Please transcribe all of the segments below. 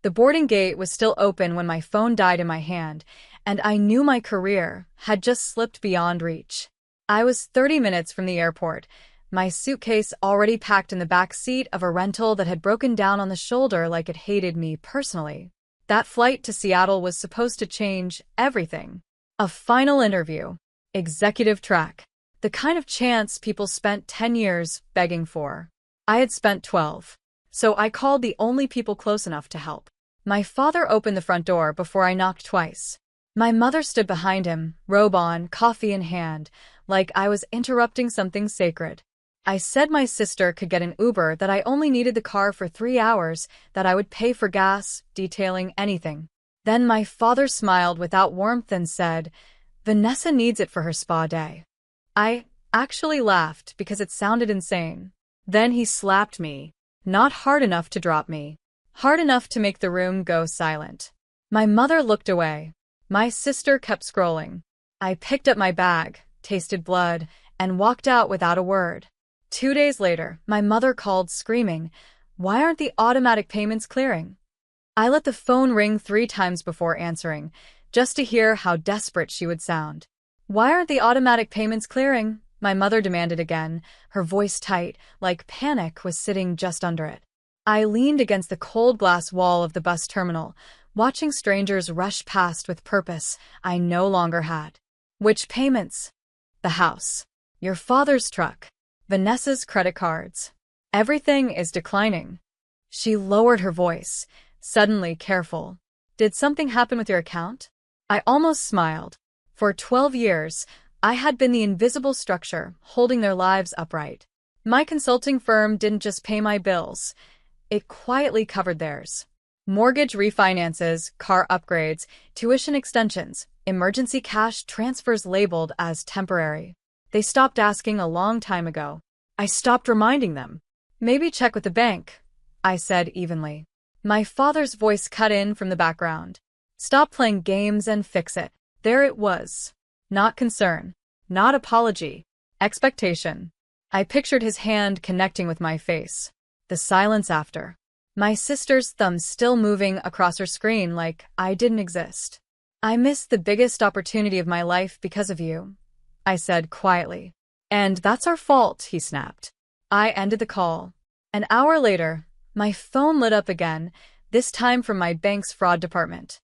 The boarding gate was still open when my phone died in my hand, and I knew my career had just slipped beyond reach. I was 30 minutes from the airport, my suitcase already packed in the back seat of a rental that had broken down on the shoulder like it hated me personally. That flight to Seattle was supposed to change everything. A final interview. Executive track. The kind of chance people spent 10 years begging for. I had spent 12. So I called the only people close enough to help. My father opened the front door before I knocked twice. My mother stood behind him, robe on, coffee in hand, like I was interrupting something sacred. I said my sister could get an Uber, that I only needed the car for 3 hours, that I would pay for gas, detailing, anything. Then my father smiled without warmth and said, "Vanessa needs it for her spa day." I actually laughed because it sounded insane. Then he slapped me. Not hard enough to drop me. Hard enough to make the room go silent. My mother looked away. My sister kept scrolling. I picked up my bag, tasted blood, and walked out without a word. 2 days later, my mother called screaming, "Why aren't the automatic payments clearing?" I let the phone ring 3 times before answering, just to hear how desperate she would sound. "Why aren't the automatic payments clearing?" my mother demanded again, her voice tight, like panic was sitting just under it. I leaned against the cold glass wall of the bus terminal, watching strangers rush past with purpose I no longer had. "Which payments?" "The house. Your father's truck. Vanessa's credit cards. Everything is declining." She lowered her voice, suddenly careful. "Did something happen with your account?" I almost smiled. For 12 years, I had been the invisible structure holding their lives upright. My consulting firm didn't just pay my bills. It quietly covered theirs. Mortgage refinances, car upgrades, tuition extensions, emergency cash transfers labeled as temporary. They stopped asking a long time ago. I stopped reminding them. "Maybe check with the bank," I said evenly. My father's voice cut in from the background. "Stop playing games and fix it." There it was. Not concern. Not apology. Expectation. I pictured his hand connecting with my face. The silence after. My sister's thumb still moving across her screen like I didn't exist. "I missed the biggest opportunity of my life because of you," I said quietly. "And that's our fault," he snapped. I ended the call. An hour later, my phone lit up again, this time from my bank's fraud department.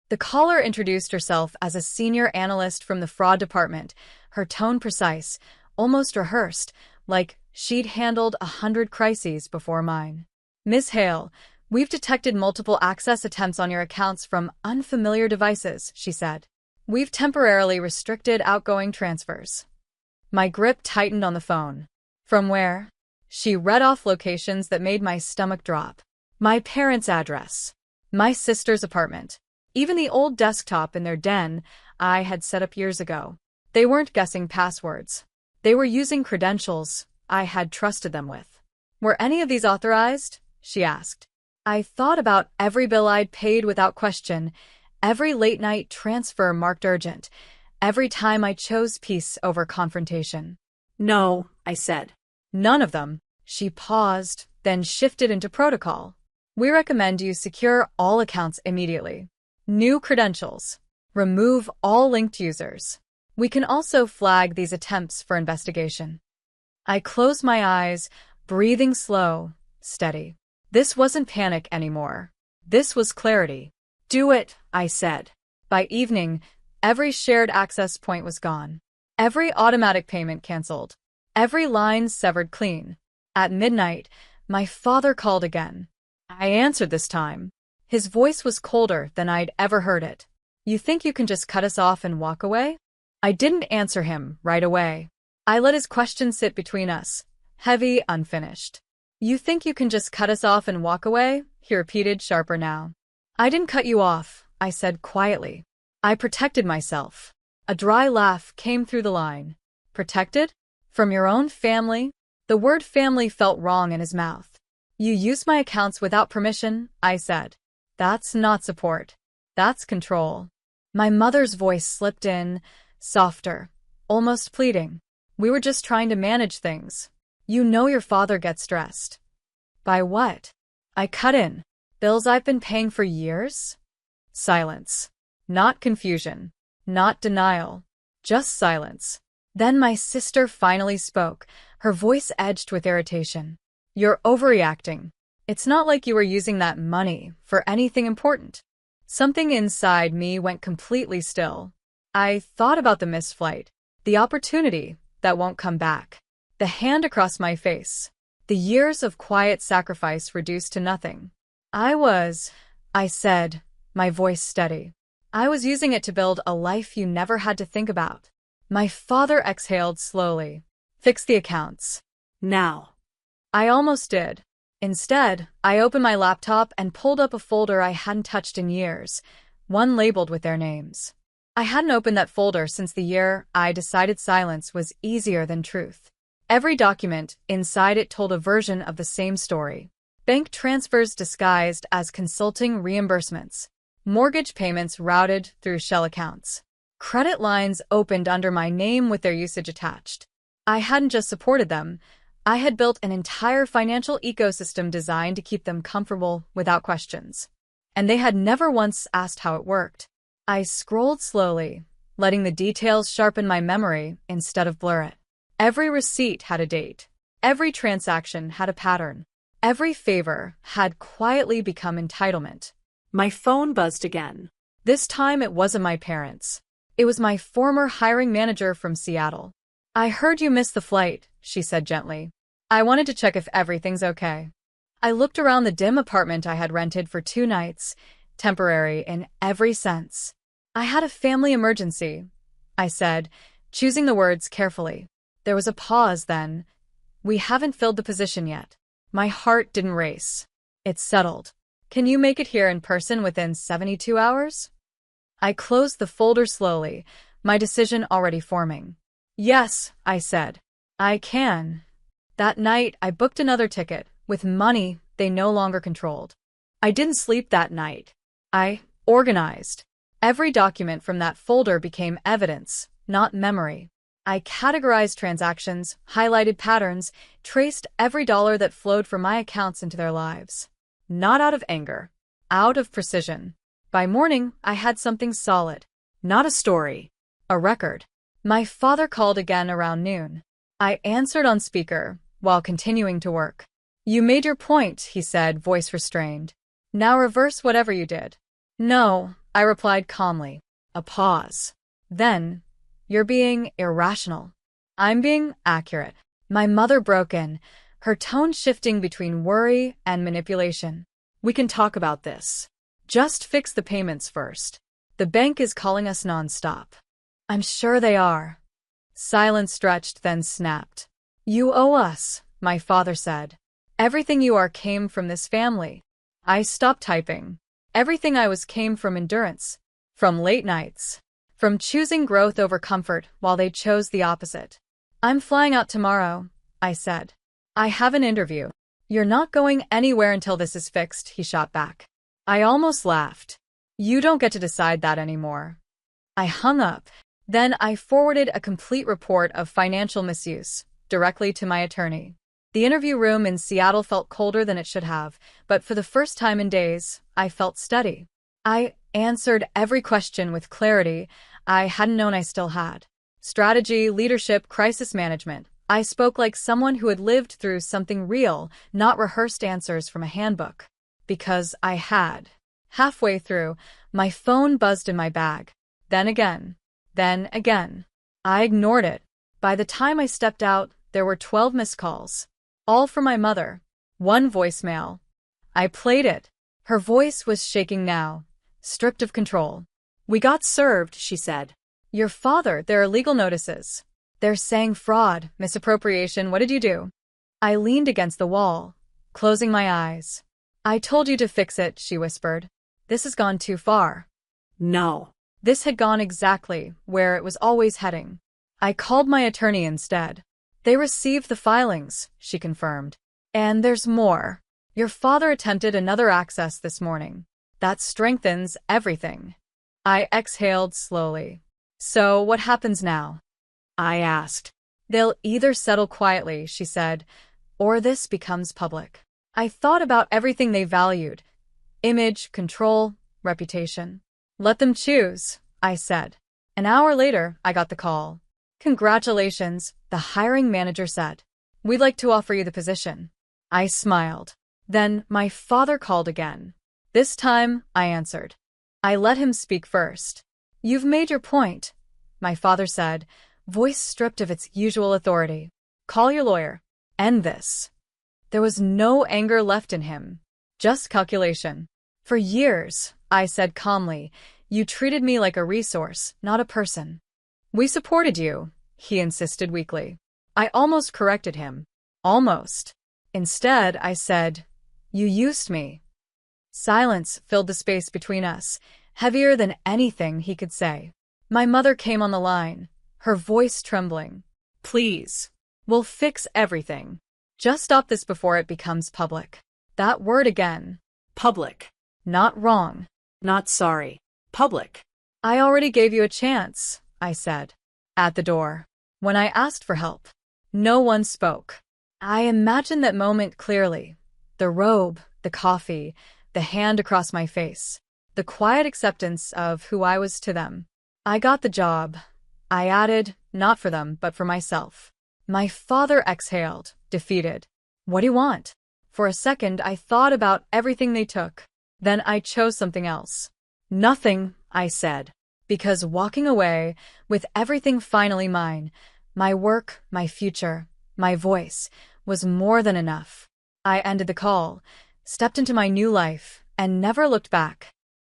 The caller introduced herself as a senior analyst from the fraud department, her tone precise, almost rehearsed, like she'd handled 100 crises before mine. "Ms. Hale, we've detected multiple access attempts on your accounts from unfamiliar devices," she said. "We've temporarily restricted outgoing transfers." My grip tightened on the phone. "From where?" She read off locations that made my stomach drop. My parents' address. My sister's apartment. Even the old desktop in their den I had set up years ago. They weren't guessing passwords. They were using credentials I had trusted them with. "Were any of these authorized?" she asked. I thought about every bill I'd paid without question, every late-night transfer marked urgent, every time I chose peace over confrontation. "No," I said. "None of them." She paused, then shifted into protocol. "We recommend you secure all accounts immediately. New credentials. Remove all linked users. We can also flag these attempts for investigation." I closed my eyes, breathing slow, steady. This wasn't panic anymore. This was clarity. "Do it," I said. By evening, every shared access point was gone. Every automatic payment canceled. Every line severed clean. At midnight, my father called again. I answered this time. His voice was colder than I'd ever heard it. "You think you can just cut us off and walk away?" I didn't answer him right away. I let his question sit between us, heavy, unfinished. "You think you can just cut us off and walk away?" he repeated, sharper now. "I didn't cut you off," I said quietly. "I protected myself." A dry laugh came through the line. "Protected? From your own family?" The word family felt wrong in his mouth. "You used my accounts without permission," I said. "That's not support. That's control." My mother's voice slipped in, softer, almost pleading. "We were just trying to manage things. You know your father gets stressed." "By what?" I cut in. Bills I've been paying for years? Silence. Not confusion. Not denial. Just silence. Then my sister finally spoke, her voice edged with irritation. You're overreacting. It's not like you were using that money for anything important. Something inside me went completely still. I thought about the missed flight, the opportunity that won't come back, the hand across my face, the years of quiet sacrifice reduced to nothing. I said, my voice steady. I was using it to build a life you never had to think about. My father exhaled slowly. Fix the accounts. Now. I almost did. Instead, I opened my laptop and pulled up a folder I hadn't touched in years, one labeled with their names. I hadn't opened that folder since the year I decided silence was easier than truth. Every document inside it told a version of the same story. Bank transfers disguised as consulting reimbursements. Mortgage payments routed through shell accounts. Credit lines opened under my name with their usage attached. I hadn't just supported them. I had built an entire financial ecosystem designed to keep them comfortable without questions. And they had never once asked how it worked. I scrolled slowly, letting the details sharpen my memory instead of blur it. Every receipt had a date. Every transaction had a pattern. Every favor had quietly become entitlement. My phone buzzed again. This time it wasn't my parents. It was my former hiring manager from Seattle. I heard you missed the flight, she said gently. I wanted to check if everything's okay. I looked around the dim apartment I had rented for 2 nights, temporary in every sense. I had a family emergency, I said, choosing the words carefully. There was a pause then. We haven't filled the position yet. My heart didn't race. It settled. Can you make it here in person within 72 hours? I closed the folder slowly, my decision already forming. Yes, I said. I can. That night, I booked another ticket, with money they no longer controlled. I didn't sleep that night. I organized. Every document from that folder became evidence, not memory. I categorized transactions, highlighted patterns, traced every dollar that flowed from my accounts into their lives. Not out of anger, out of precision. By morning, I had something solid. Not a story. A record. My father called again around noon. I answered on speaker, while continuing to work. You made your point, he said, voice restrained. Now reverse whatever you did. No, I replied calmly. A pause. Then, you're being irrational. I'm being accurate. My mother broke in, her tone shifting between worry and manipulation. We can talk about this. Just fix the payments first. The bank is calling us nonstop. I'm sure they are. Silence stretched, then snapped. You owe us, my father said. Everything you are came from this family. I stopped typing. Everything I was came from endurance, from late nights, from choosing growth over comfort while they chose the opposite. I'm flying out tomorrow, I said. I have an interview. You're not going anywhere until this is fixed, he shot back. I almost laughed. You don't get to decide that anymore. I hung up. Then I forwarded a complete report of financial misuse directly to my attorney. The interview room in Seattle felt colder than it should have, but for the first time in days, I felt steady. I answered every question with clarity I hadn't known I still had. Strategy, leadership, crisis management. I spoke like someone who had lived through something real, not rehearsed answers from a handbook. Because I had. Halfway through, my phone buzzed in my bag. Then again. Then again. I ignored it. By the time I stepped out, there were 12 missed calls. All from my mother. One voicemail. I played it. Her voice was shaking now, stripped of control. We got served, she said. Your father, there are legal notices. They're saying fraud, misappropriation, what did you do? I leaned against the wall, closing my eyes. I told you to fix it, she whispered. This has gone too far. No. This had gone exactly where it was always heading. I called my attorney instead. They received the filings, she confirmed. And there's more. Your father attempted another access this morning. That strengthens everything. I exhaled slowly. So what happens now? I asked. They'll either settle quietly, she said, or this becomes public. I thought about everything they valued. Image, control, reputation. Let them choose, I said. An hour later, I got the call. Congratulations, the hiring manager said. We'd like to offer you the position. I smiled. Then my father called again. This time, I answered. I let him speak first. You've made your point, my father said, voice stripped of its usual authority. Call your lawyer. End this. There was no anger left in him, just calculation. For years, I said calmly, you treated me like a resource, not a person. We supported you, he insisted weakly. I almost corrected him. Almost. Instead, I said, you used me. Silence filled the space between us, heavier than anything he could say. My mother came on the line, her voice trembling. Please. We'll fix everything. Just stop this before it becomes public. That word again. Public. Not wrong. Not sorry. Public. I already gave you a chance, I said. At the door. When I asked for help. No one spoke. I imagined that moment clearly. The robe, the coffee, the hand across my face. The quiet acceptance of who I was to them. I got the job. I added, not for them, but for myself. My father exhaled, defeated. What do you want? For a second, I thought about everything they took. Then I chose something else. Nothing, I said. Because walking away, with everything finally mine, my work, my future, my voice, was more than enough. I ended the call, stepped into my new life, and never looked back.